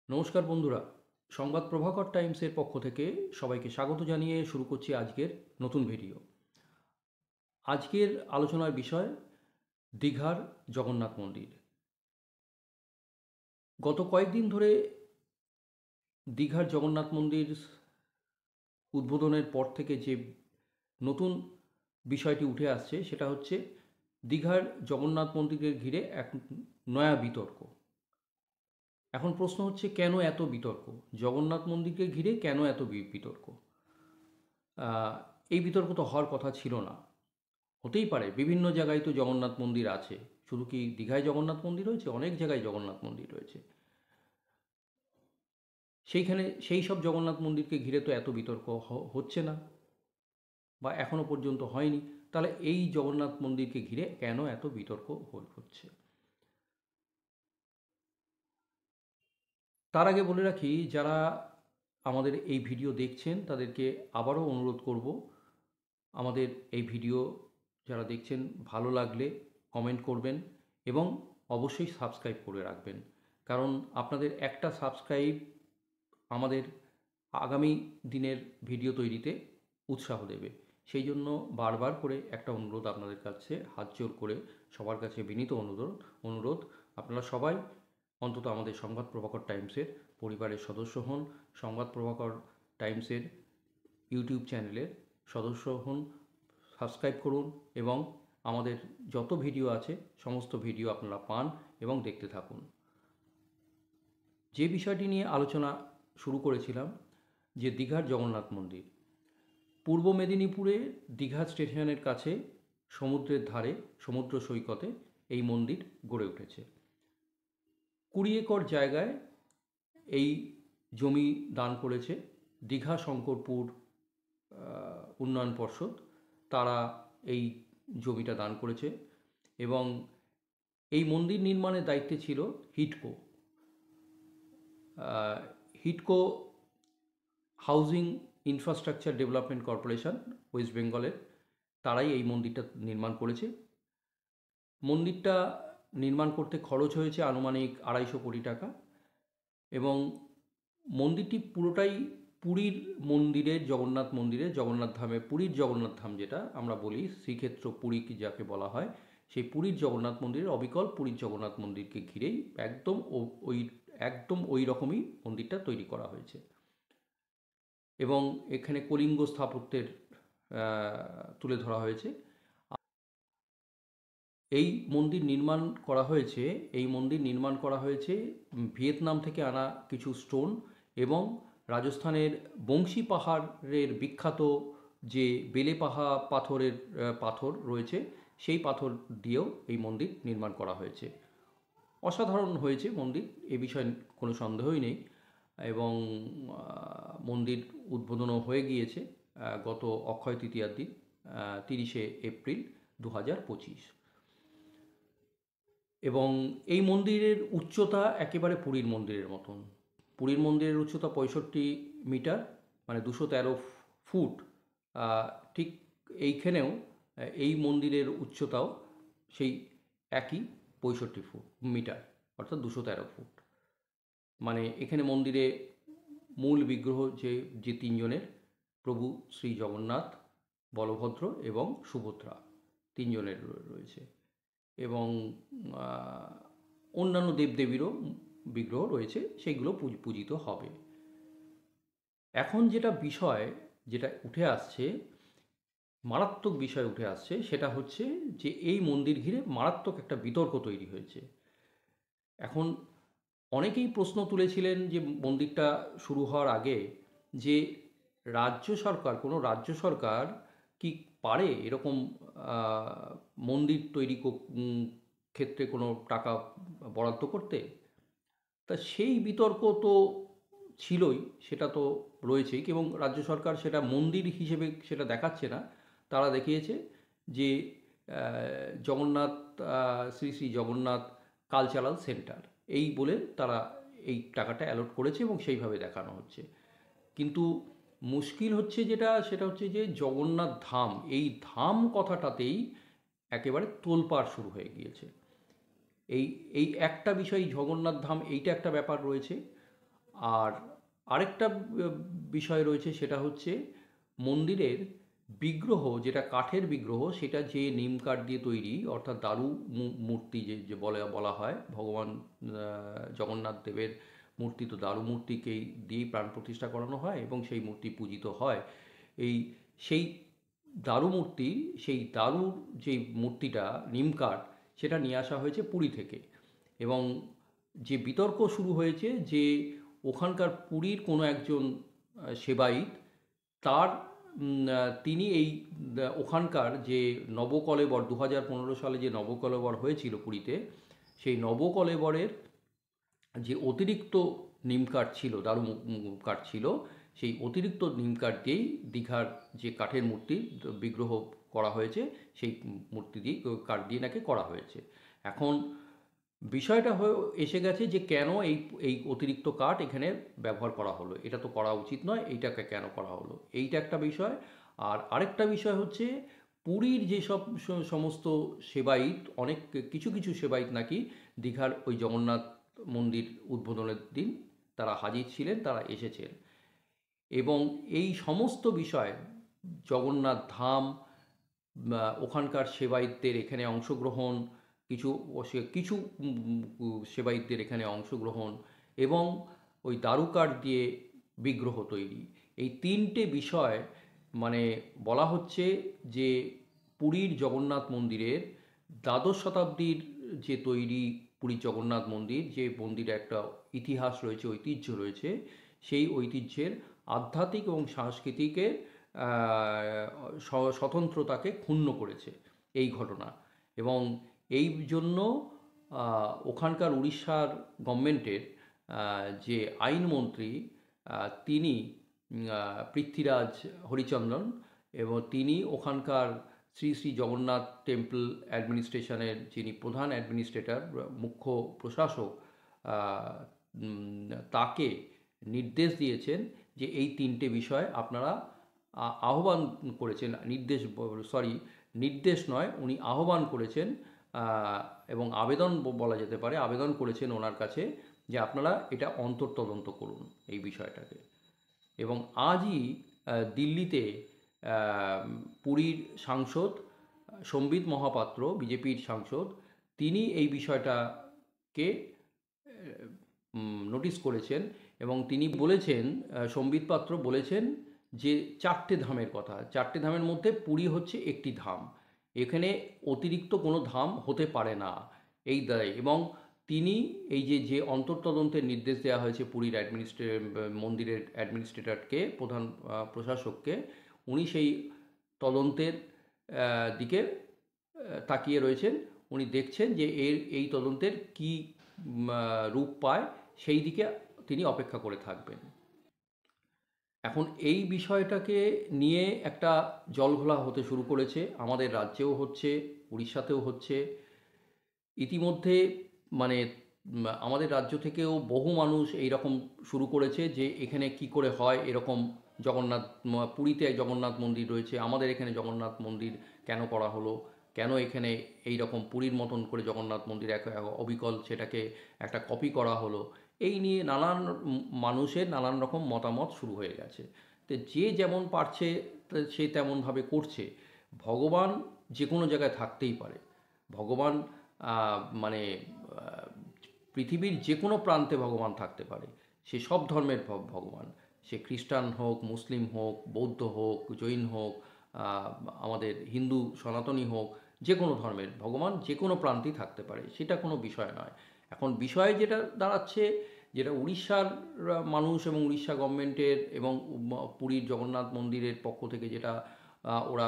নমস্কার বন্ধুরা, সংবাদ প্রভাকর টাইমসের পক্ষ থেকে সবাইকে স্বাগত জানিয়ে শুরু করছি আজকের নতুন ভিডিও। আজকের আলোচনার বিষয় দীঘার জগন্নাথ মন্দির। গত কয়েকদিন ধরে দীঘার জগন্নাথ মন্দির উদ্বোধনের পর থেকে যে নতুন বিষয়টি উঠে আসছে সেটা হচ্ছে দীঘার জগন্নাথ মন্দিরকে ঘিরে এক নয়া বিতর্ক। এখন প্রশ্ন হচ্ছে, কেন এত বিতর্ক? জগন্নাথ মন্দিরকে ঘিরে কেন এত বিতর্ক? আহ, এই বিতর্ক তো হওয়ার কথা ছিল না। হতেই পারে, বিভিন্ন জায়গায় তো জগন্নাথ মন্দির আছে। শুধু কি দীঘায় জগন্নাথ মন্দির রয়েছে? অনেক জায়গায় জগন্নাথ মন্দির রয়েছে। সেইখানে সেই সব জগন্নাথ মন্দিরকে ঘিরে তো এত বিতর্ক হচ্ছে না, বা এখনো পর্যন্ত হয়নি। তাহলে এই জগন্নাথ মন্দিরকে ঘিরে কেন এত বিতর্ক হচ্ছে? তার আগে বলে রাখি, যারা আমাদের এই ভিডিও দেখছেন তাদেরকে আবারও অনুরোধ করব, আমাদের এই ভিডিও যারা দেখছেন ভালো লাগলে কমেন্ট করবেন এবং অবশ্যই সাবস্ক্রাইব করে রাখবেন। কারণ আপনাদের একটা সাবস্ক্রাইব আমাদের আগামী দিনের ভিডিও তৈরিতে উৎসাহ দেবে। সেই জন্য বারবার করে একটা অনুরোধ আপনাদের কাছে, হাত জোর করে সবার কাছে বিনীত অনুরোধ, আপনারা সবাই অন্তত আমাদের সংবাদ প্রভাকর টাইমসের পরিবারের সদস্য হন। সংবাদ প্রভাকর টাইমসের ইউটিউব চ্যানেলের সদস্য হন, সাবস্ক্রাইব করুন এবং আমাদের যত ভিডিও আছে সমস্ত ভিডিও আপনারা পান এবং দেখতে থাকুন। যে বিষয়টি নিয়ে আলোচনা শুরু করেছিলাম, যে দীঘার জগন্নাথ মন্দির। পূর্ব মেদিনীপুরে দীঘা স্টেশনের কাছে সমুদ্রের ধারে, সমুদ্র সৈকতে এই মন্দির গড়ে উঠেছে। 20 একর জায়গায় এই জমি দান করেছে দীঘা শঙ্করপুর উন্নয়ন পর্ষদ। তারা এই জমিটা দান করেছে এবং এই মন্দির নির্মাণের দায়িত্বে ছিল হিডকো। হিডকো housing infrastructure development corporation, West বেঙ্গলের, তারাই এই মন্দিরটা নির্মাণ করেছে। মন্দিরটা নির্মাণ করতে খরচ হয়েছে আনুমানিক 250 কোটি টাকা এবং মন্দিরটি পুরোটাই পুরীর মন্দিরের, জগন্নাথ মন্দিরের, জগন্নাথ ধামে, পুরীর জগন্নাথ ধাম যেটা আমরা বলি, শ্রীক্ষেত্র পুরী যাকে বলা হয়, সেই পুরীর জগন্নাথ মন্দিরের অবিকল পুরীর জগন্নাথ মন্দিরকে ঘিরেই ওই একদম ওই রকমই মন্দিরটা তৈরি করা হয়েছে। এবং এখানে কলিঙ্গ স্থাপত্যের তুলে ধরা হয়েছে। এই মন্দির নির্মাণ করা হয়েছে ভিয়েতনাম থেকে আনা কিছু স্টোন এবং রাজস্থানের বংশী পাহাড়ের বিখ্যাত যে বেলেপাহা পাথর রয়েছে, সেই পাথর দিয়েও এই মন্দির নির্মাণ করা হয়েছে। অসাধারণ হয়েছে মন্দির, এ বিষয়ে কোনো সন্দেহই নেই। এবং মন্দির উদ্বোধনও হয়ে গিয়েছে গত অক্ষয় তৃতীয়ার দিন, 30শে এপ্রিল 2025। এবং এই মন্দিরের উচ্চতা একেবারে পুরীর মন্দিরের মতন। পুরীর মন্দিরের উচ্চতা 65 মিটার, মানে 213 ফুট। ঠিক এইখানেও এই মন্দিরের উচ্চতাও সেই একই 65 মিটার, অর্থাৎ 213 ফুট। মানে এখানে মন্দিরে মূল বিগ্রহ যে তিনজনের, প্রভু শ্রী জগন্নাথ, বলভদ্র এবং সুভদ্রা, তিনজনের রয়েছে। এবং অন্যান্য দেবদেবীরও বিগ্রহ রয়েছে, সেগুলো পূজিত হবে। এখন যেটা উঠে আসছে, মারাত্মক বিষয় উঠে আসছে, সেটা হচ্ছে যে এই মন্দির ঘিরে মারাত্মক একটা বিতর্ক তৈরি হয়েছে। এখন অনেকেই প্রশ্ন তুলেছিলেন যে মন্দিরটা শুরু হওয়ার আগে, যে কোনো রাজ্য সরকার কি পারে এরকম মন্দির তৈরি ক্ষেত্রে কোনো টাকা বরাদ্দ করতে? তা সেই বিতর্ক তো ছিলই, সেটা তো রয়েছেই। এবং রাজ্য সরকার সেটা মন্দির হিসেবে সেটা দেখাচ্ছে না, তারা দেখিয়েছে যে জগন্নাথ, শ্রী শ্রী জগন্নাথ কালচারাল সেন্টার, এই বলে তারা এই টাকাটা অ্যালট করেছে এবং সেইভাবে দেখানো হচ্ছে। কিন্তু মুশকিল হচ্ছে সেটা হচ্ছে যে জগন্নাথ ধাম, এই ধাম কথাটাতেই একেবারে তোলপাড় শুরু হয়ে গিয়েছে। এই এই একটা বিষয়, জগন্নাথ ধাম, এইটা একটা ব্যাপার রয়েছে। আর আরেকটা বিষয় রয়েছে, সেটা হচ্ছে মন্দিরের বিগ্রহ, যেটা কাঠের বিগ্রহ, সেটা যে নিম কাঠ দিয়ে তৈরি, অর্থাৎ দারু মূর্তি যে যে বলা হয়, ভগবান জগন্নাথ দেবের মূর্তি তো দারু মূর্তিকেই দিয়েই প্রাণ প্রতিষ্ঠা করানো হয় এবং সেই মূর্তি পূজিত হয়। এই সেই দারু মূর্তি, সেই দারুর যে মূর্তিটা নিম কাঠ, সেটা নিয়ে আসা হয়েছে পুরী থেকে। এবং যে বিতর্ক শুরু হয়েছে যে ওখানকার পুরীর কোনো একজন সেবায়িত, তার তিনি এই ওখানকার যে নবকলেবর 2015 সালে যে নবকলেবর হয়েছিল পুরীতে, সেই নবকলেবরের যে অতিরিক্ত নিম কাঠ ছিল, দারু কাঠ ছিল, সেই অতিরিক্ত নিম কাঠ দিয়েই দীঘার যে কাঠের মূর্তি বিগ্রহ করা হয়েছে, সেই মূর্তি দিয়ে কাঠ দিয়ে নাকি করা হয়েছে। এখন বিষয়টা হয়ে এসে গেছে যে কেন এই এই অতিরিক্ত কাঠ এখানে ব্যবহার করা হলো, এটা তো করা উচিত নয়, এইটাকে কেন করা হলো, এইটা একটা বিষয়। আর আরেকটা বিষয় হচ্ছে পুরীর যেসব সমস্ত সেবায়িত, অনেক কিছু কিছু সেবায়িত নাকি দীঘার ওই জগন্নাথ মন্দির উদ্বোধনের দিন তারা হাজির ছিলেন, তারা এসেছেন। এবং এই সমস্ত বিষয়, জগন্নাথ ধাম, ওখানকার সেবায়িতদের এখানে অংশগ্রহণ, কিছু কিছু সেবায়িতদের এখানে অংশগ্রহণ, এবং ওই দারুকাঠ দিয়ে বিগ্রহ তৈরি, এই তিনটে বিষয় মানে বলা হচ্ছে যে পুরীর জগন্নাথ মন্দিরের দ্বাদশ শতাব্দীর যে তৈরি পুরীর জগন্নাথ মন্দির, যে মন্দিরে একটা ইতিহাস রয়েছে, ঐতিহ্য রয়েছে, সেই ঐতিহ্যের আধ্যাত্মিক এবং সাংস্কৃতিকের স্বতন্ত্রতাকে ক্ষুণ্ণ করেছে এই ঘটনা। এবং এই জন্য ওখানকার উড়িষ্যার গভর্নমেন্টের যে আইনমন্ত্রী, তিনি পৃথ্বীরাজ হরিচন্দন, এবং তিনি ওখানকার শ্রী শ্রী জগন্নাথ টেম্পল অ্যাডমিনিস্ট্রেশনের যিনি প্রধান অ্যাডমিনিস্ট্রেটর, মুখ্য প্রশাসক, তাকে নির্দেশ দিয়েছেন যে এই তিনটে বিষয় আপনারা আহ্বান করেছেন, নির্দেশ নয়, উনি আহ্বান করেছেন, এবং আবেদন বলা যেতে পারে, আবেদন করেছেন ওনার কাছে যে আপনারা এটা অন্তর্তদন্ত করুন এই বিষয়টাকে। এবং আজই দিল্লিতে পুরীর সাংসদ সম্বিত মহাপাত্র, বিজেপির সাংসদ, তিনি এই বিষয়টাকে নোটিশ করেছেন এবং তিনি বলেছেন, সম্বিত পাত্র বলেছেন যে 4টে ধামের কথা, 4টে ধামের মধ্যে পুরী হচ্ছে একটি ধাম, এখানে অতিরিক্ত কোনো ধাম হতে পারে না এই দ্বারাই। এবং তিনি এই যে যে অন্তর্তদন্তের নির্দেশ দেওয়া হয়েছে পুরীর মন্দিরের অ্যাডমিনিস্ট্রেটরকে, প্রধান প্রশাসককে, উনি সেই তদন্তের দিকে তাকিয়ে রয়েছেন। উনি দেখছেন যে এই তদন্তের কী রূপ পায়, সেই দিকে তিনি অপেক্ষা করে থাকবেন। এখন এই বিষয়টাকে নিয়ে একটা জলঘোলা হতে শুরু করেছে, আমাদের রাজ্যেও হচ্ছে, উড়িষ্যাতেও হচ্ছে। ইতিমধ্যে মানে আমাদের রাজ্য থেকেও বহু মানুষ এই রকম শুরু করেছে যে এখানে কি করে হয় এরকম, জগন্নাথ পুরীতে জগন্নাথ মন্দির রয়েছে, আমাদের এখানে জগন্নাথ মন্দির কেন করা হলো, কেন এখানে এই রকম পুরীর মতন করে জগন্নাথ মন্দির এক অবিকল সেটাকে একটা কপি করা হলো, এই নিয়ে নানান মানুষের নানান রকম মতামত শুরু হয়ে গেছে। তো যে যেমন পারছে সে তেমনভাবে করছে। ভগবান যে কোনো জায়গায় থাকতেই পারে, ভগবান মানে পৃথিবীর যে কোনো প্রান্তে ভগবান থাকতে পারে, সে সব ধর্মের ভগবান, সে খ্রিস্টান হোক, মুসলিম হোক, বৌদ্ধ হোক, জৈন হোক, আমাদের হিন্দু সনাতনী হোক, যে কোনো ধর্মের ভগবান যে কোনো প্রান্তেই থাকতে পারে, সেটা কোনো বিষয় নয়। এখন বিষয় যেটা দাঁড়াচ্ছে, যেটা উড়িষ্যার মানুষ এবং উড়িষ্যা গভর্নমেন্টের এবং পুরীর জগন্নাথ মন্দিরের পক্ষ থেকে যেটা ওরা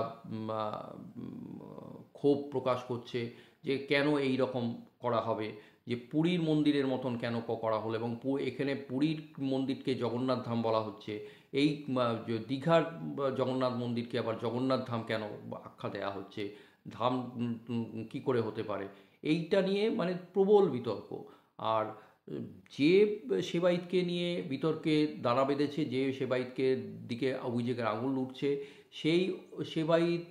ক্ষোভ প্রকাশ করছে যে কেন এই রকম করা হবে, যে পুরীর মন্দিরের মতন কেন করা হলো, এবং এখানে পুরীর মন্দিরকে জগন্নাথ ধাম বলা হচ্ছে, এই দীঘার জগন্নাথ মন্দিরকে আবার জগন্নাথ ধাম কেন আখ্যা দেওয়া হচ্ছে, ধাম কি করে হতে পারে, এইটা নিয়ে মানে প্রবল বিতর্ক। আর যে সেবায়িতকে নিয়ে বিতর্কে দানা বেঁধেছে, যে সেবায়িতকে দিকে অভিযোগের আঙুল উঠছে, সেই সেবায়িত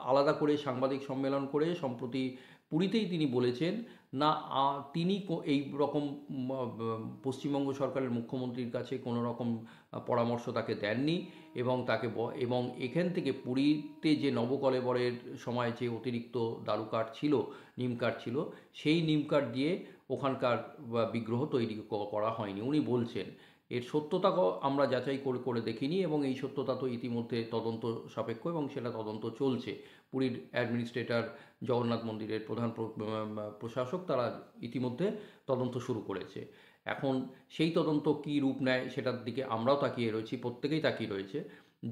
আলাদা করে সাংবাদিক সম্মেলন করে সম্প্রতি পুরীতেই তিনি বলেছেন না তিনি এই রকম পশ্চিমবঙ্গ সরকারের মুখ্যমন্ত্রীর কাছে কোনো রকম পরামর্শ তাকে দেননি, এবং এবং এখান থেকে পুরীতে যে নবকলেবরের সময় যে অতিরিক্ত দারুকাঠ ছিল, নিম কাঠ ছিল, সেই নিম কাঠ দিয়ে ওখানকার বিগ্রহ তৈরি করা হয়নি উনি বলছেন। এর সত্যতা আমরা যাচাই করে করে দেখিনি, এবং এই সত্যতা তো ইতিমধ্যে তদন্ত সাপেক্ষ এবং সেটা তদন্ত চলছে। পুরীর অ্যাডমিনিস্ট্রেটর, জগন্নাথ মন্দিরের প্রধান প্রশাসক তারা ইতিমধ্যে তদন্ত শুরু করেছে। এখন সেই তদন্ত কী রূপ নেয় সেটার দিকে আমরাও তাকিয়ে রয়েছি, প্রত্যেকেই তাকিয়ে রয়েছে,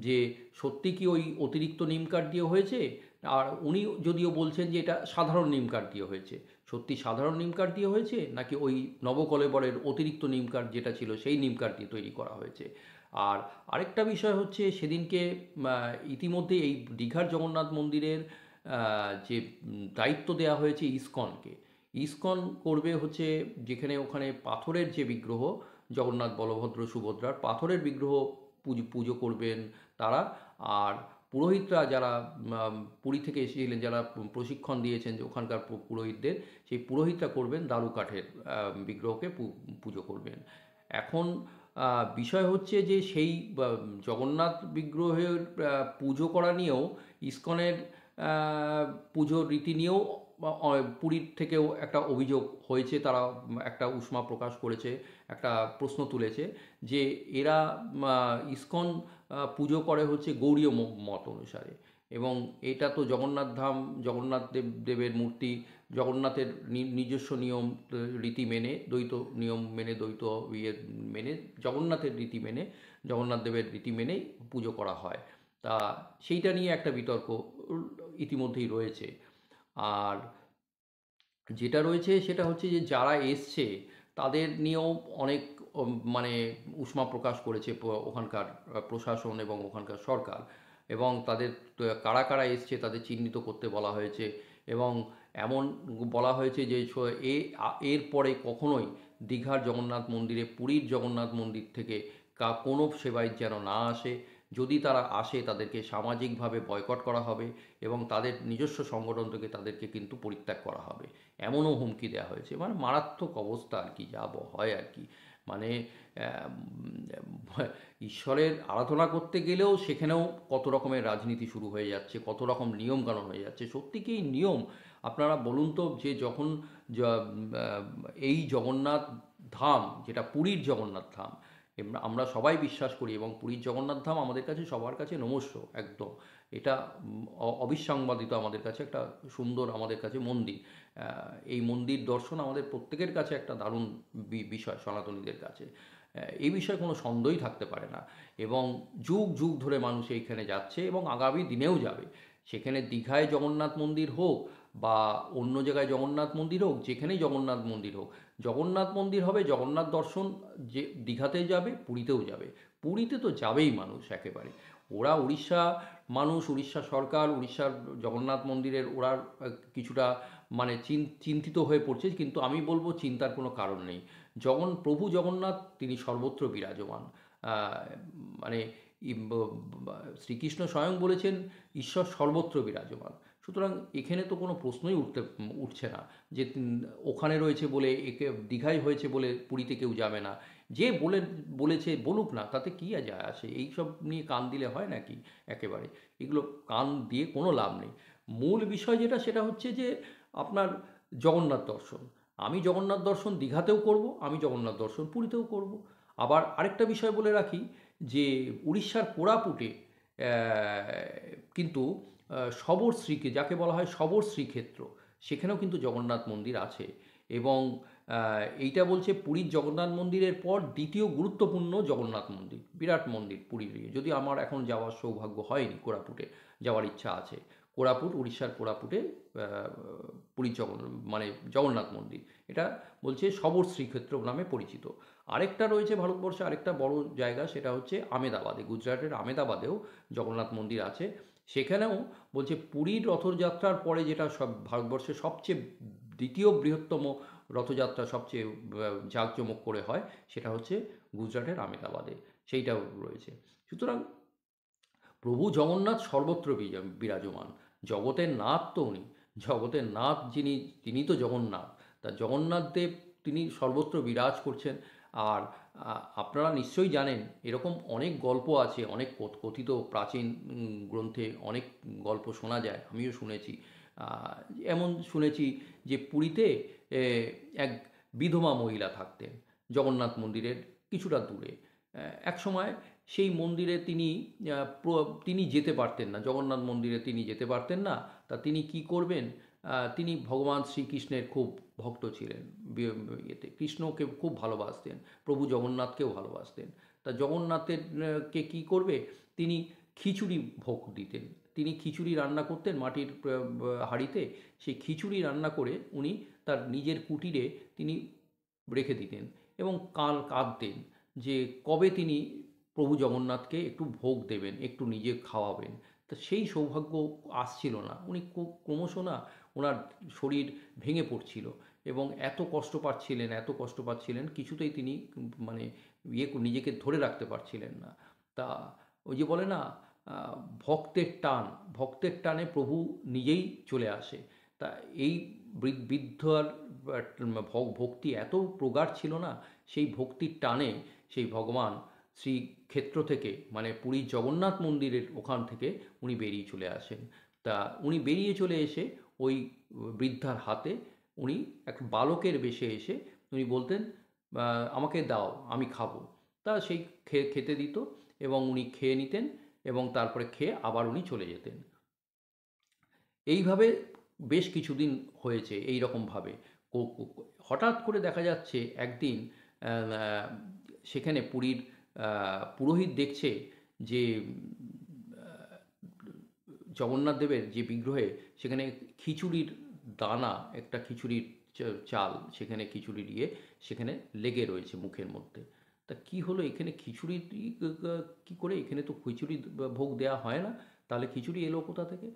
যে সত্যি কি ওই অতিরিক্ত নিম কাঠ দিয়ে হয়েছে। আর উনি যদিও বলছেন যে এটা সাধারণ নিম কাঠ দিয়ে হয়েছে, সত্যি সাধারণ নিম কাঠ দিয়ে হয়েছে নাকি ওই নবকলেবরের অতিরিক্ত নিম কাঠ যেটা ছিল সেই নিম কাঠ দিয়ে তৈরি করা হয়েছে। আর আরেকটা বিষয় হচ্ছে, সেদিনকে ইতিমধ্যে এই দীঘার জগন্নাথ মন্দিরের যে দায়িত্ব দেওয়া হয়েছে ইসকনকে। ইসকন করবে হচ্ছে যেখানে ওখানে পাথরের যে বিগ্রহ, জগন্নাথ বলভদ্র সুভদ্রার পাথরের বিগ্রহ পুজো করবেন তারা। আর পুরোহিতরা যারা পুরী থেকে এসেছিলেন, যারা প্রশিক্ষণ দিয়েছেন যে ওখানকার পুরোহিতদের, সেই পুরোহিতরা করবেন দারু কাঠের বিগ্রহকে পুজো করবেন। এখন বিষয় হচ্ছে যে সেই জগন্নাথ বিগ্রহের পুজো করা নিয়েও, ইসকনের পুজোর রীতি নিয়েও পুরীর থেকেও একটা অভিযোগ হয়েছে। তারা একটা উষ্মা প্রকাশ করেছে, একটা প্রশ্ন তুলেছে যে এরা ইসকন পুজো করে হচ্ছে গৌড়ীয় মত অনুসারে, এবং এটা তো জগন্নাথ ধাম, জগন্নাথ দেবের মূর্তি, জগন্নাথের নিজস্ব নিয়ম রীতি মেনে, দ্বৈত নিয়ম মেনে, দ্বৈত ইয়ে মেনে, জগন্নাথের রীতি মেনে, জগন্নাথ দেবের রীতি মেনেই পুজো করা হয়। তা সেইটা নিয়ে একটা বিতর্ক ইতিমধ্যেই রয়েছে। আর যেটা রয়েছে সেটা হচ্ছে যে যারা এসছে তাদের নিয়েও অনেক মানে উষ্মা প্রকাশ করেছে ওখানকার প্রশাসন এবং ওখানকার সরকার, এবং তাদের কারা কারা এসছে তাদের চিহ্নিত করতে বলা হয়েছে, এবং এমন বলা হয়েছে যে এর পরে কখনোই দীঘার জগন্নাথ মন্দিরে পুরীর জগন্নাথ মন্দির থেকে কোনো সেবায়িত যেন না আসে। যদি তারা আসে তাদেরকে সামাজিকভাবে বয়কট করা হবে, এবং তাদের নিজস্ব সংগঠন থেকে তাদেরকে কিন্তু পরিত্যাগ করা হবে, এমনও হুমকি দেওয়া হয়েছে। মানে মারাত্মক অবস্থা আর কি, যা হয় আর কি। মানে ঈশ্বরের আরাধনা করতে গেলেও সেখানেও কত রকমের রাজনীতি শুরু হয়ে যাচ্ছে, কত রকম নিয়মকানুন হয়ে যাচ্ছে। সত্যি কি এই নিয়ম, আপনারা বলুন তো, যে যখন এই জগন্নাথ ধাম, যেটা পুরীর জগন্নাথ ধাম, আমরা সবাই বিশ্বাস করি, এবং পুরীর জগন্নাথ ধাম আমাদের কাছে সবার কাছে নমস্য একদম। এটা অবিসংবাদিত আমাদের কাছে একটা সুন্দর, আমাদের কাছে মন্দির। এই মন্দির দর্শন আমাদের প্রত্যেকের কাছে একটা দারুণ বিষয়, সনাতনীদের কাছে এই বিষয়ে কোনো সন্দেহই থাকতে পারে না। এবং যুগ যুগ ধরে মানুষ এইখানে যাচ্ছে এবং আগামী দিনেও যাবে। সেখানে দীঘায় জগন্নাথ মন্দির হোক বা অন্য জায়গায় জগন্নাথ মন্দির হোক, যেখানেই জগন্নাথ মন্দির হোক, জগন্নাথ মন্দির হবে, জগন্নাথ দর্শন যে দীঘাতে যাবে পুরীতেও যাবে। পুরীতে তো যাবেই মানুষ একেবারে। ওরা উড়িষ্যা মানুষ, উড়িষ্যা সরকার, উড়িষ্যার জগন্নাথ মন্দিরের ওরা কিছুটা মানে চিন্তিত হয়ে পড়ছে, কিন্তু আমি বলবো চিন্তার কোনো কারণ নেই। প্রভু জগন্নাথ তিনি সর্বত্র বিরাজমান। মানে শ্রীকৃষ্ণ স্বয়ং বলেছেন ঈশ্বর সর্বত্র বিরাজমান। সুতরাং এখানে তো কোনো প্রশ্নই উঠছে না যে ওখানে রয়েছে বলে, একে দীঘায় হয়েছে বলে পুরীতে কেউ যাবে না। যে বলেছে বলুক না, তাতে কী যায় আসে? এইসব নিয়ে কান দিলে হয় নাকি? একেবারে এগুলো কান দিয়ে কোনো লাভ নেই। মূল বিষয় যেটা, সেটা হচ্ছে যে আপনার জগন্নাথ দর্শন। আমি জগন্নাথ দর্শন দীঘাতেও করব, আমি জগন্নাথ দর্শন পুরীতেও করব। আবার আরেকটা বিষয় বলে রাখি, যে উড়িষ্যার কোরাপুটে কিন্তু শবর শ্রীকে, যাকে বলা হয় শবর শ্রীক্ষেত্র, সেখানেও কিন্তু জগন্নাথ মন্দির আছে। এবং এইটা বলছে পুরীর জগন্নাথ মন্দিরের পর দ্বিতীয় গুরুত্বপূর্ণ জগন্নাথ মন্দির, বিরাট মন্দির পুরীর। যদি আমার এখন যাওয়ার সৌভাগ্য হয়নি, কোরাপুটে যাওয়ার ইচ্ছা আছে। কোরাপুট, উড়িষ্যার কোরাপুটে পুরীর মানে জগন্নাথ মন্দির, এটা বলছে শবর শ্রীক্ষেত্র নামে পরিচিত। আরেকটা রয়েছে ভারতবর্ষে আরেকটা বড় জায়গা, সেটা হচ্ছে আমেদাবাদে, গুজরাটের আমেদাবাদেও জগন্নাথ মন্দির আছে। সেখানেও বলছে পুরীর রথযাত্রার পরে, যেটা সব ভারতবর্ষের সবচেয়ে দ্বিতীয় বৃহত্তম রথযাত্রা, সবচেয়ে জাঁকজমক করে হয়, সেটা হচ্ছে গুজরাটের আমেদাবাদে, সেইটাও রয়েছে। সুতরাং প্রভু জগন্নাথ সর্বত্র বিরাজমান। জগতের নাথ তো উনি, জগতের নাথ যিনি, তিনি তো জগন্নাথ। তা তা জগন্নাথ দেব তিনি সর্বত্র বিরাজ করছেন। আর আপনারা নিশ্চয়ই জানেন এরকম অনেক গল্প আছে, অনেক কথিত প্রাচীন গ্রন্থে অনেক গল্প শোনা যায়, আমিও শুনেছি। আহ, এমন শুনেছি যে পুরীতে এক বিধবা মহিলা থাকতেন জগন্নাথ মন্দিরের কিছুটা দূরে। এক সময় সেই মন্দিরে তিনি যেতে পারতেন না, জগন্নাথ মন্দিরে তিনি যেতে পারতেন না। তা তিনি কি করবেন, তিনি ভগবান শ্রীকৃষ্ণের খুব ভক্ত ছিলেন, ইয়েতে কৃষ্ণকে খুব ভালোবাসতেন, প্রভু জগন্নাথকেও ভালোবাসতেন। তা জগন্নাথের কে কী করবে, তিনি খিচুড়ি ভোগ দিতেন। তিনি খিচুড়ি রান্না করতেন মাটির হাঁড়িতে। সেই খিচুড়ি রান্না করে উনি তার নিজের কুটিরে তিনি রেখে দিতেন এবং কাঁদতেন যে কবে তিনি প্রভু জগন্নাথকে একটু ভোগ দেবেন, একটু নিজে খাওয়াবেন। তা সেই সৌভাগ্য আসছিল না। উনি ক্রমশ না, ওনার শরীর ভেঙে পড়ছিল এবং এত কষ্ট পাচ্ছিলেন, এত কষ্ট পাচ্ছিলেন, কিছুতেই তিনি মানে নিজেকে ধরে রাখতে পারছিলেন না। তা ওই যে বলে না, ভক্তের টান, ভক্তের টানে প্রভু নিজেই চলে আসে। তা এই বৃদ্ধর ভক্তি এত প্রগাঢ় ছিল না, সেই ভক্তির টানে সেই ভগবান শ্রীক্ষেত্র থেকে, মানে পুরীর জগন্নাথ মন্দিরের ওখান থেকে উনি বেরিয়ে চলে আসেন। তা উনি বেরিয়ে চলে এসে ওই বৃদ্ধার হাতে উনি এক বালকের বেশে এসে উনি বলতেন, আমাকে দাও, আমি খাবো। তা সেই খেতে দিত এবং উনি খেয়ে নিতেন এবং তারপরে খেয়ে আবার উনি চলে যেতেন। এইভাবে বেশ কিছুদিন হয়েছে এই রকমভাবে। হঠাৎ করে দেখা যাচ্ছে একদিন সেখানে পুরীর পুরোহিত দেখছে যে জগন্নাথ দেবের যে বিগ্রহে সেখানে খিচুড়ির দানা, একটা খিচুড়ির চাল সেখানে খিচুড়ি দিয়ে সেখানে লেগে রয়েছে মুখের মধ্যে। তা কি হলো, এখানে খিচুড়ি কি করে, এখানে তো খিচুড়ি ভোগ দেওয়া হয় না, তাহলে খিচুড়ি এলো কোথা থেকে?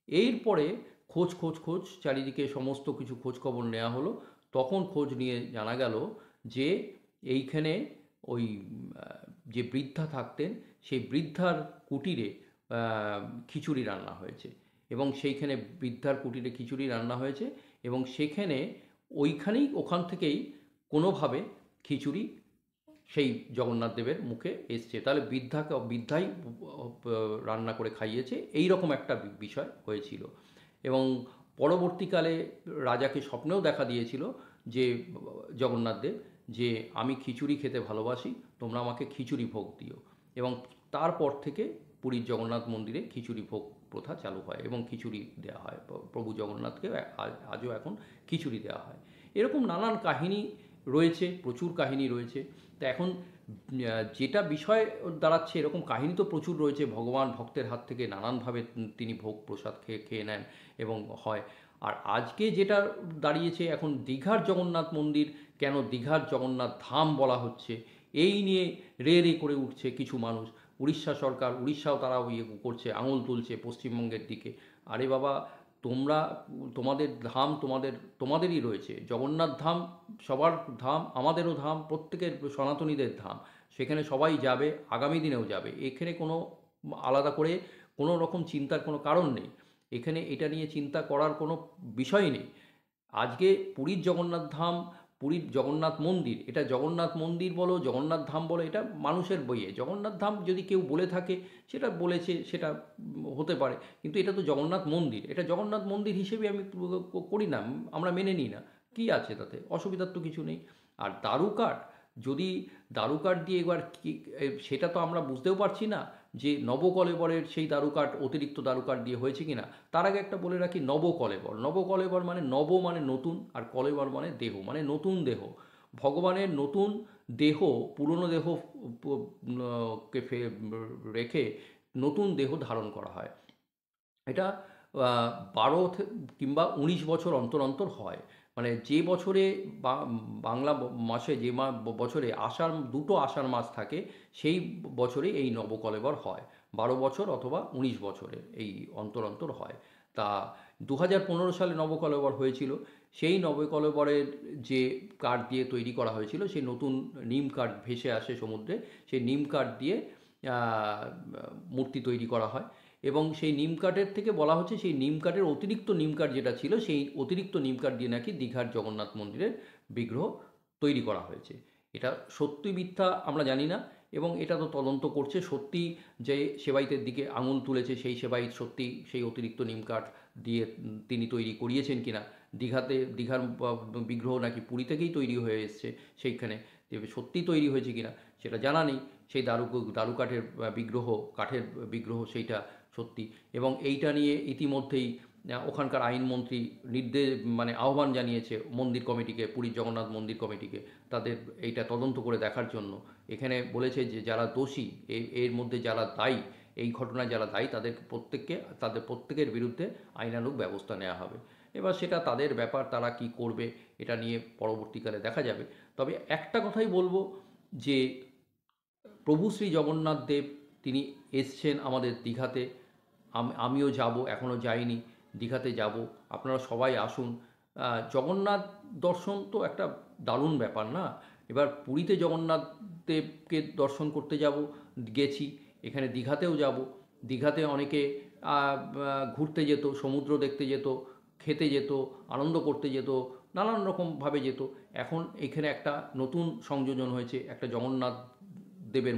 এরপরে খোঁজ খোঁজ খোঁজ চারিদিকে সমস্ত কিছু খোঁজ খবর নেওয়া হলো। তখন খোঁজ নিয়ে জানা গেল যে এইখানে ওই যে বৃদ্ধা থাকতেন সেই বৃদ্ধার কুটিরে খিচুড়ি রান্না হয়েছে এবং সেইখানে বৃদ্ধার কুটিরে খিচুড়ি রান্না হয়েছে এবং সেখানে ওখান থেকেই কোনোভাবে খিচুড়ি সেই জগন্নাথ দেবের মুখে এসছে। তাহলে বৃদ্ধাই রান্না করে খাইয়েছে, এই রকম একটা বিষয় হয়েছিল। এবং পরবর্তীকালে রাজাকে স্বপ্নেও দেখা দিয়েছিল যে জগন্নাথ দেব, যে আমি খিচুড়ি খেতে ভালোবাসি, তোমরা আমাকে খিচুড়ি ভোগ দিও। এবং তারপর থেকে পুরীর জগন্নাথ মন্দিরে খিচুড়ি ভোগ প্রথা চালু হয় এবং খিচুড়ি দেওয়া হয় প্রভু জগন্নাথকে। আজও এখন খিচুড়ি দেওয়া হয়। এরকম নানান কাহিনী রয়েছে, প্রচুর কাহিনী রয়েছে। তা এখন যেটা বিষয় দাঁড়াচ্ছে, এরকম কাহিনী তো প্রচুর রয়েছে, ভগবান ভক্তের হাত থেকে নানানভাবে তিনি ভোগ প্রসাদ খেয়ে নেন এবং হয়। আর আজকে যেটা দাঁড়িয়েছে এখন, দীঘার জগন্নাথ মন্দির কেন দীঘার জগন্নাথ ধাম বলা হচ্ছে, এই নিয়ে রে রে করে উঠছে কিছু মানুষ। উড়িষ্যা সরকার, উড়িষ্যাও তারাও ইয়ে করছে, আঙুল তুলছে পশ্চিমবঙ্গের দিকে। আরে বাবা, তোমরা, তোমাদের ধাম তোমাদেরই রয়েছে, জগন্নাথ ধাম সবার ধাম, আমাদেরও ধাম, প্রত্যেকের সনাতনীদের ধাম, সেখানে সবাই যাবে, আগামী দিনেও যাবে। এখানে কোনো আলাদা করে কোনো রকম চিন্তার কোনো কারণ নেই, এখানে এটা নিয়ে চিন্তা করার কোনো বিষয় নেই। আজকে পুরীর জগন্নাথ ধাম, পুরীর জগন্নাথ মন্দির, এটা জগন্নাথ মন্দির বলো, জগন্নাথ ধাম বলো, এটা মানুষের বইয়ে জগন্নাথ ধাম যদি কেউ বলে থাকে সেটা বলেছে, সেটা হতে পারে, কিন্তু এটা তো জগন্নাথ মন্দির, এটা জগন্নাথ মন্দির হিসেবে আমি করি না, আমরা মেনে নিই না। কী আছে তাতে, অসুবিধার তো কিছু নেই। আর দারুকাঠ, যদি দারুকাঠ দিয়ে এবার কি, সেটা তো আমরা বুঝতেও পারছি না যে নবকলেবরের সেই দারুকাঠ অতিরিক্ত দারুকাঠ দিয়ে হয়েছে কিনা। তার আগে একটা বলে রাখি, নবকলেবর, নবকলেবর মানে নব মানে নতুন, আর কলেবর মানে দেহ, মানে নতুন দেহ। ভগবানের নতুন দেহ, পুরনো দেহ কে রেখে নতুন দেহ ধারণ করা হয়। এটা 12 কিংবা 19 বছর অন্তর অন্তর হয়। মানে যে বছরে বাংলা মাসে যে বছরে দুটো আষাঢ় মাস থাকে, সেই বছরে এই নবকলেবর হয়। 12 বছর অথবা 19 বছরে এই অন্তর অন্তর হয়। তা 2015 সালে নবকলেবর হয়েছিল। সেই নবকলেবরের যে কাঠ দিয়ে তৈরি করা হয়েছিল, সেই নতুন নিম কাঠ ভেসে আসে সমুদ্রে, সেই নিম কাঠ দিয়ে মূর্তি তৈরি করা হয় এবং সেই নিম কাঠের থেকে বলা হচ্ছে সেই নিম কাঠের অতিরিক্ত নিম কাঠ যেটা ছিল সেই অতিরিক্ত নিম কাঠ দিয়ে নাকি দীঘার জগন্নাথ মন্দিরের বিগ্রহ তৈরি করা হয়েছে। এটা সত্যি মিথ্যা আমরা জানি না, এবং এটা তো তদন্ত করছে সত্যি যে সেবাইতের দিকে আঙুল তুলেছে সেই সেবাইত সত্যি সেই অতিরিক্ত নিম কাঠ দিয়ে তিনি তৈরি করিয়েছেন কিনা। দীঘার বিগ্রহ নাকি পুরী থেকেই তৈরি হয়ে এসছে, সেইখানে সত্যিই তৈরি হয়েছে কিনা সেটা জানা নেই। সেই দারু কাঠের বিগ্রহ, কাঠের বিগ্রহ সেইটা সত্যি। এবং এইটা নিয়ে ইতিমধ্যেই ওখানকার আইনমন্ত্রী নির্দেশ মানে আহ্বান জানিয়েছে মন্দির কমিটিকে, পুরীর জগন্নাথ মন্দির কমিটিকে তাদের এইটা তদন্ত করে দেখার জন্য। এখানে বলেছে যে যারা দোষী, এর মধ্যে যারা দায়ী, এই ঘটনায় যারা দায়ী তাদের প্রত্যেকের বিরুদ্ধে আইনানুগ ব্যবস্থা নেওয়া হবে। এবার সেটা তাদের ব্যাপার, তারা কি করবে এটা নিয়ে পরবর্তীকালে দেখা যাবে। তবে একটা কথাই বলবো যে প্রভু শ্রী জগন্নাথ দেব তিনি এসছেন আমাদের দীঘাতে। আমিও যাব, এখনও যাইনি, দীঘাতে যাব। আপনারা সবাই আসুন। জগন্নাথ দর্শন তো একটা দারুণ ব্যাপার না? এবার পুরীতে জগন্নাথ দেবকে দর্শন করতে যাব, গেছি, এখানে দীঘাতেও যাব। দীঘাতে অনেকে ঘুরতে যেত, সমুদ্র দেখতে যেত, খেতে যেত, আনন্দ করতে যেত, নানান রকমভাবে যেত। এখন এখানে একটা নতুন সংযোজন হয়েছে, একটা জগন্নাথ দেবের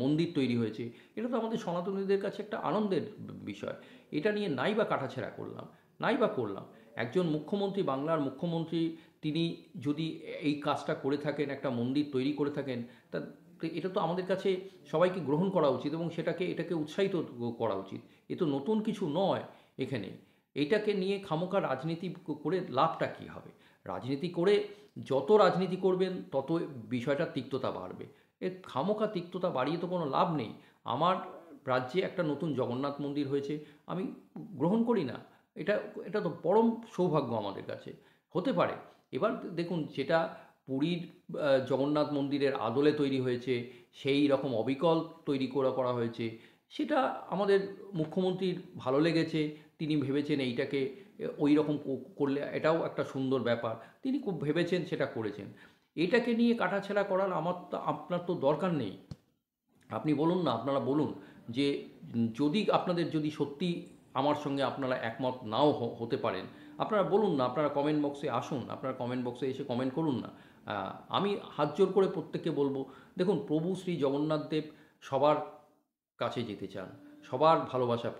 মন্দির তৈরি হয়েছে। এটা তো আমাদের সনাতনীদের কাছে একটা আনন্দের বিষয়। এটা নিয়ে নাই বা কাটাছেঁড়া করলাম, নাই বা করলাম। একজন মুখ্যমন্ত্রী, বাংলার মুখ্যমন্ত্রী, তিনি যদি এই কাজটা করে থাকেন, একটা মন্দির তৈরি করে থাকেন, তা এটা তো আমাদের কাছে সবাইকে গ্রহণ করা উচিত এবং এটাকে উৎসাহিত করা উচিত। এ তো নতুন কিছু নয় এখানে। এইটাকে নিয়ে খামোকা রাজনীতি করে লাভটা কী হবে? রাজনীতি করে যত রাজনীতি করবেন তত বিষয়টার তিক্ততা বাড়বে। এ খামোকা তিক্ততা বাড়িয়ে তো কোনো লাভ নেই। আমার রাজ্যে একটা নতুন জগন্নাথ মন্দির হয়েছে, আমি গ্রহণ করি না? এটা এটা তো পরম সৌভাগ্য আমাদের কাছে। হতে পারে। এবার দেখুন, যেটা পুরীর জগন্নাথ মন্দিরের আদলে তৈরি হয়েছে, সেই রকম অবিকল তৈরি করা হয়েছে, সেটা আমাদের মুখ্যমন্ত্রীর ভালো লেগেছে। তিনি ভেবেছেন এইটাকে ওই রকম করলে এটাও একটা সুন্দর ব্যাপার। তিনি খুব ভেবেছেন, সেটা করেছেন। এটাকে নিয়ে কাটাছেঁড়া করার আপনার তো দরকার নেই। আপনি বলুন না, আপনারা বলুন যে যদি আপনাদের যদি সত্যি আমার সঙ্গে আপনারা একমত নাও হতে পারেন, আপনারা বলুন না, আপনারা কমেন্ট বক্সে আসুন, আপনারা কমেন্ট বক্সে এসে কমেন্ট করুন না। আমি হাত জোর করে প্রত্যেককে বলবো, দেখুন, প্রভু শ্রী জগন্নাথ দেব সবার কাছে যেতে চান, সবার ভালোবাসা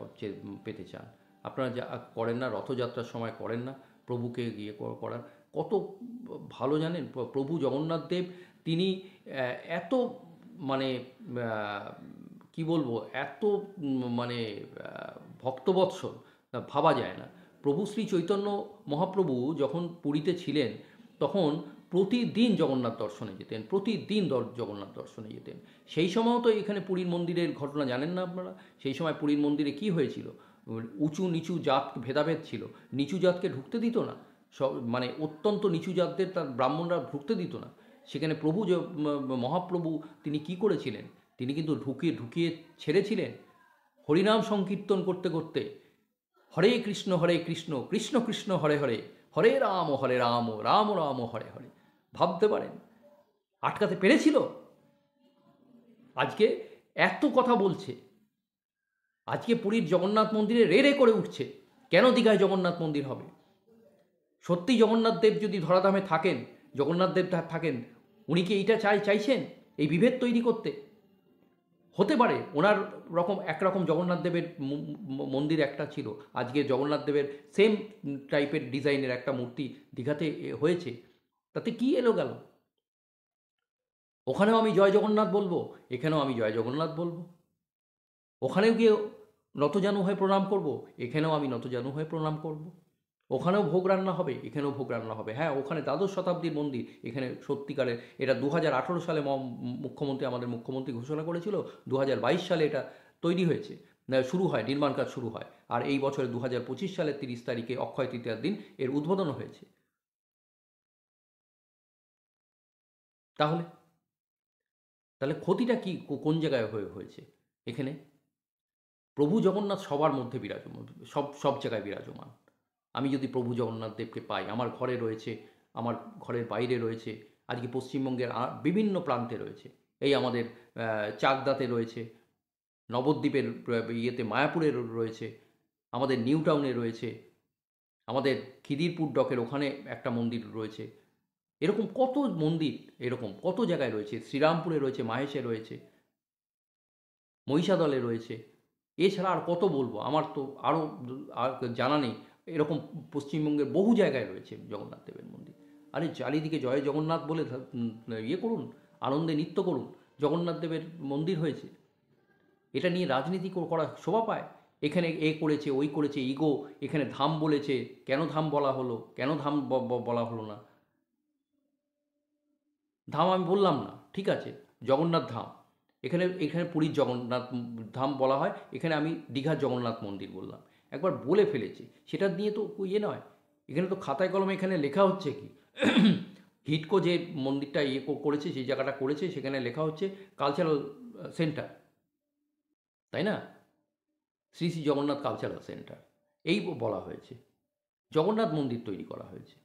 পেতে চান। আপনারা যা করেন না, রথযাত্রার সময় করেন না প্রভুকে গিয়ে করার, কত ভালো জানেন প্রভু জগন্নাথ দেব, তিনি এত মানে কি বলবো, এত মানে ভক্তবৎসল, ভাবা যায় না। প্রভু শ্রী চৈতন্য মহাপ্রভু যখন পুরীতে ছিলেন তখন প্রতিদিন জগন্নাথ দর্শনে যেতেন, প্রতিদিন জগন্নাথ দর্শনে যেতেন। সেই সময়ও তো এখানে পুরীর মন্দিরের ঘটনা জানেন না আপনারা? সেই সময় পুরীর মন্দিরে কি হয়েছিল? উঁচু নিচু জাত ভেদাভেদ ছিল, নিচু জাতকে ঢুকতে দিত না। সব মানে অত্যন্ত নিচু জাতদের তার ব্রাহ্মণরা ঢুকতে দিত না। সেখানে মহাপ্রভু তিনি কি করেছিলেন? তিনি কিন্তু ঢুকিয়ে ঢুকিয়ে ছেড়েছিলেন হরিনাম সংকীর্তন করতে করতে। হরে কৃষ্ণ কৃষ্ণ কৃষ্ণ হরে হরে, হরে রাম রাম রাম হরে হরে। ভাবতে পারেন আটকাতে পেরেছিল? আজকে এত কথা বলছে, আজকে পুরীর জগন্নাথ মন্দিরে রে রে করে উঠছে, কেন দীঘায় জগন্নাথ মন্দির হবে? সত্যি জগন্নাথ দেব যদি ধরাধামে থাকেন, জগন্নাথ দেব থাকেন, উনি কি এইটা চাইছেন এই বিভেদ তৈরি করতে? হতে পারে ওনার একরকম জগন্নাথ দেবের মন্দির একটা ছিল, আজকে জগন্নাথ দেবের সেম টাইপের ডিজাইনের একটা মূর্তি দীঘাতে হয়েছে, তাতে কি এলো গেল? ওখানেও আমি জয় জগন্নাথ বলবো, এখানেও আমি জয় জগন্নাথ বলবো। ওখানেও গিয়ে নতজানু হয়ে প্রণাম করব, এখানেও আমি নতজানু হয়ে প্রণাম করব। ওখানেও ভোগ রান্না হবে, এখানেও ভোগ রান্না হবে। হ্যাঁ, ওখানে দ্বাদশ শতাব্দীর মন্দির, এখানে সত্যিকারের। এটা 2018 সালে আমাদের মুখ্যমন্ত্রী ঘোষণা করেছিল, 2022 সালে এটা তৈরি হয়েছে, শুরু হয়, নির্মাণ কাজ শুরু হয়। আর এই বছরে 2025 সালের 30 তারিখে অক্ষয় তৃতীয়ার দিন এর উদ্বোধনও হয়েছে। তাহলে তাহলে ক্ষতিটা কি, কোন জায়গায় হয়েছে এখানে? প্রভু জগন্নাথ সবার মধ্যে বিরাজমান, সব জায়গায় বিরাজমান। আমি যদি প্রভু জগন্নাথ দেবকে পাই, আমার ঘরে রয়েছে, আমার ঘরের বাইরে রয়েছে, আজকে পশ্চিমবঙ্গের বিভিন্ন প্রান্তে রয়েছে, এই আমাদের চাকদাতে রয়েছে, নবদ্বীপের ইয়েতে মায়াপুরের রয়েছে, আমাদের নিউ টাউনে রয়েছে, আমাদের খিদিরপুর ডকের ওখানে একটা মন্দির রয়েছে। এরকম কত মন্দির, এরকম কত জায়গায় রয়েছে, শ্রীরামপুরে রয়েছে, মাহেশে রয়েছে, মহিষাদলে রয়েছে। এছাড়া আর কত বলবো, আমার তো আরও আর জানা নেই। এরকম পশ্চিমবঙ্গের বহু জায়গায় রয়েছে জগন্নাথ দেবের মন্দির। আরে চারিদিকে জয় জগন্নাথ বলে ইয়ে করুন, আনন্দে নৃত্য করুন, জগন্নাথ দেবের মন্দির হয়েছে। এটা নিয়ে রাজনীতি করা শোভা পায়? এখানে এ করেছে, ওই করেছে, ইগো, এখানে ধাম বলেছে, কেন ধাম বলা হলো, কেন ধাম বলা হলো না? ধাম আমি বললাম না, ঠিক আছে, জগন্নাথ ধাম। এখানে এখানে পুরীর জগন্নাথ ধাম বলা হয়, এখানে আমি দীঘার জগন্নাথ মন্দির বললাম। একবার বলে ফেলেছি, সেটা নিয়ে তো ইয়ে নয়। এখানে তো খাতায় কলমে এখানে লেখা হচ্ছে কি, হিটকো যে মন্দিরটা ইয়ে করেছে, যে জায়গাটা করেছে, সেখানে লেখা হচ্ছে কালচারাল সেন্টার, তাই না? শ্রী শ্রী জগন্নাথ কালচারাল সেন্টার, এই বলা হয়েছে। জগন্নাথ মন্দির তৈরি করা হয়েছে।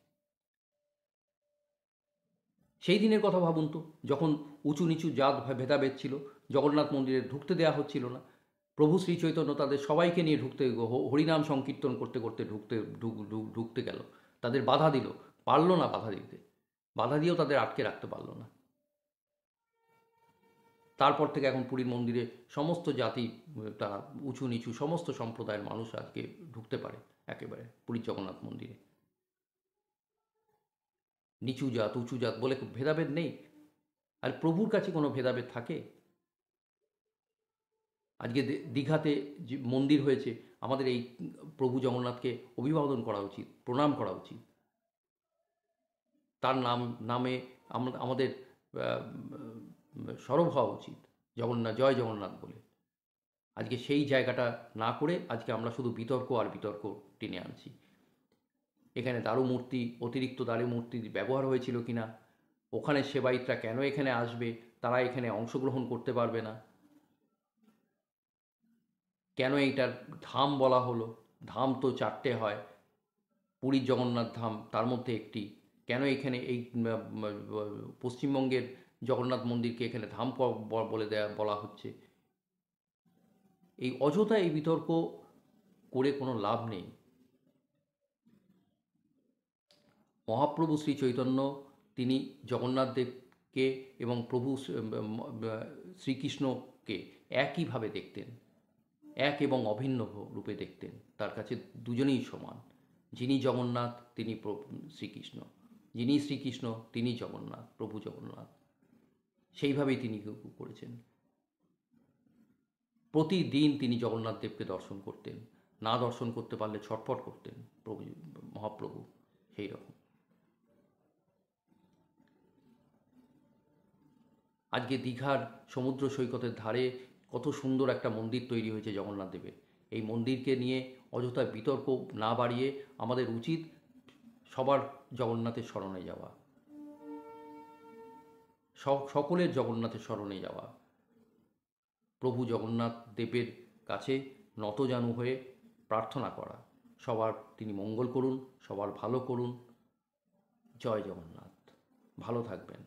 সেই দিনের কথা ভাবুন তো, যখন উঁচু নিচু জাত ভেদাভেদ ছিল, জগন্নাথ মন্দিরে ঢুকতে দেওয়া হচ্ছিল না। প্রভু শ্রী চৈতন্য তাদের সবাইকে নিয়ে হরিনাম সংকীর্তন করতে করতে ঢুকতে গেল, তাদের বাধা দিল, পারল না বাধা দিতে, বাধা দিয়েও তাদের আটকে রাখতে পারল না। তারপর থেকে এখন পুরীর মন্দিরে সমস্ত জাতি, তারা উঁচু নিচু সমস্ত সম্প্রদায়ের মানুষ আজকে ঢুকতে পারে একেবারে পুরীর জগন্নাথ মন্দিরে। নিচু জাত উঁচু জাত বলে ভেদাভেদ নেই। আর প্রভুর কাছে কোনো ভেদাভেদ থাকে? আজকে দীঘাতে যে মন্দির হয়েছে, আমাদের এই প্রভু জগন্নাথকে অভিবাদন করা উচিত, প্রণাম করা উচিত। তার নামে আমাদের সরব হওয়া উচিত, জগন্নাথ জয় জগন্নাথ বলে। আজকে সেই জায়গাটা না করে আজকে আমরা শুধু বিতর্ক আর বিতর্ক টেনে আনছি। এখানে দারু মূর্তি, অতিরিক্ত দারু মূর্তি ব্যবহার হয়েছিল কিনা, ওখানে সেবায়িতরা কেন এখানে আসবে, তারা এখানে অংশগ্রহণ করতে পারবে না, কেন এইটার ধাম বলা হলো? ধাম তো চারটে হয়, পুরীর জগন্নাথ ধাম তার মধ্যে একটি। কেন এখানে এই পশ্চিমবঙ্গের জগন্নাথ মন্দিরকে এখানে ধাম বলে বলা হচ্ছে? এই অযথা এই বিতর্ক করে কোনো লাভ নেই। মহাপ্রভু শ্রী চৈতন্য তিনি জগন্নাথ দেবকে এবং প্রভু শ্রীকৃষ্ণকে একইভাবে দেখতেন, এক এবং অভিন্ন রূপে দেখতেন। তার কাছে দুজনেই সমান। যিনি জগন্নাথ তিনি শ্রীকৃষ্ণ, যিনি শ্রীকৃষ্ণ তিনি জগন্নাথ, প্রভু জগন্নাথ। সেইভাবেই তিনি করেছেন। প্রতিদিন তিনি জগন্নাথ দেবকে দর্শন করতেন, না দর্শন করতে পারলে ছটফট করতেন প্রভু, মহাপ্রভু সেই রকম। আজকে দীঘার সমুদ্র সৈকতের ধারে কত সুন্দর একটা মন্দির তৈরি হয়েছে জগন্নাথ দেবের। এই মন্দিরকে নিয়ে অযথা বিতর্ক না বাড়িয়ে আমাদের উচিত সবার জগন্নাথের শরণে যাওয়া, সকলের জগন্নাথের শরণে যাওয়া, প্রভু জগন্নাথ দেবের কাছে নতজানু হয়ে প্রার্থনা করা, সবার তিনি মঙ্গল করুন, সবার ভালো করুন। জয় জগন্নাথ। ভালো থাকবেন।